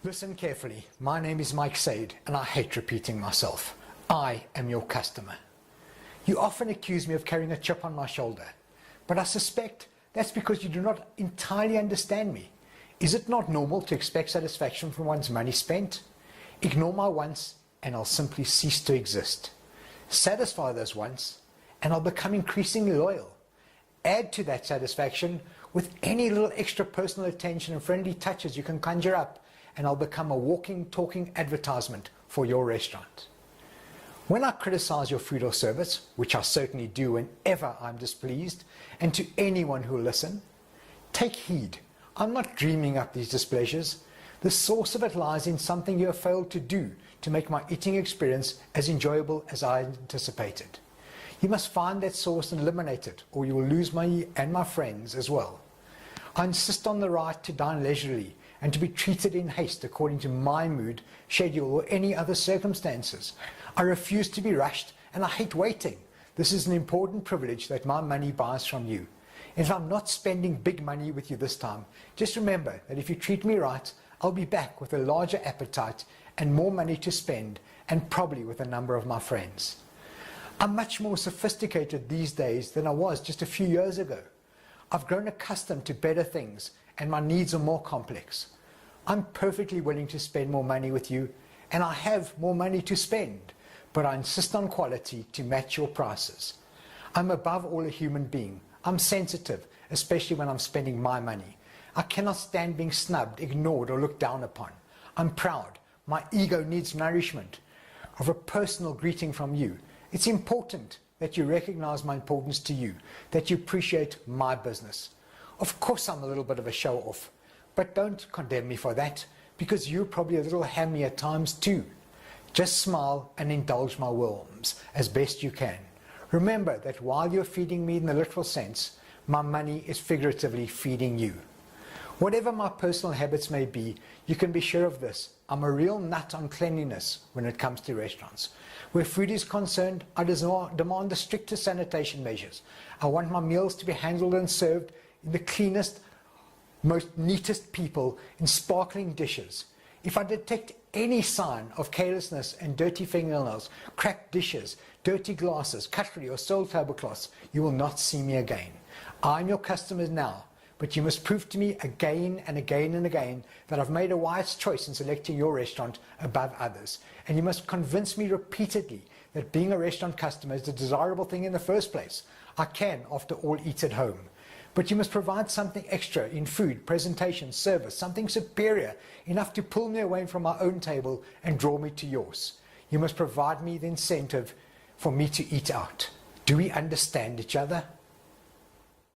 Listen carefully. My name is Mike Said, and I hate repeating myself. I am your customer. You often accuse me of carrying a chip on my shoulder, but I suspect that's because you do not entirely understand me. Is it not normal to expect satisfaction from one's money spent? Ignore my wants, and I'll simply cease to exist. Satisfy those wants, and I'll become increasingly loyal. Add to that satisfaction with any little extra personal attention and friendly touches you can conjure up, and I'll become a walking, talking advertisement for your restaurant. When I criticize your food or service, which I certainly do whenever I'm displeased, and to anyone who will listen, take heed. I'm not dreaming up these displeasures. The source of it lies in something you have failed to do to make my eating experience as enjoyable as I anticipated. You must find that source and eliminate it, or you will lose me and my friends as well. I insist on the right to dine leisurely and to be treated in haste according to my mood, schedule, or any other circumstances. I refuse to be rushed, and I hate waiting. This is an important privilege that my money buys from you. And if I'm not spending big money with you this time, just remember that if you treat me right, I'll be back with a larger appetite and more money to spend, and probably with a number of my friends. I'm much more sophisticated these days than I was just a few years ago. I've grown accustomed to better things, and my needs are more complex. I'm perfectly willing to spend more money with you, and I have more money to spend, but I insist on quality to match your prices. I'm above all a human being. I'm sensitive, especially when I'm spending my money. I cannot stand being snubbed, ignored, or looked down upon. I'm proud. My ego needs nourishment of a personal greeting from you. It's important that you recognize my importance to you, that you appreciate my business. Of course I'm a little bit of a show-off, but don't condemn me for that, because you're probably a little hammy at times too. Just smile and indulge my whims as best you can. Remember that while you're feeding me in the literal sense, my money is figuratively feeding you. Whatever my personal habits may be, you can be sure of this. I'm a real nut on cleanliness when it comes to restaurants. Where food is concerned, I demand the strictest sanitation measures. I want my meals to be handled and served in the cleanest, most neatest people in sparkling dishes. If I detect any sign of carelessness and dirty fingernails, cracked dishes, dirty glasses, cutlery, or soiled tablecloths, you will not see me again. I'm your customer now, but you must prove to me again and again and again that I've made a wise choice in selecting your restaurant above others. And you must convince me repeatedly that being a restaurant customer is the desirable thing in the first place. I can, after all, eat at home. But you must provide something extra in food, presentation, service, something superior, enough to pull me away from my own table and draw me to yours. You must provide me the incentive for me to eat out. Do we understand each other?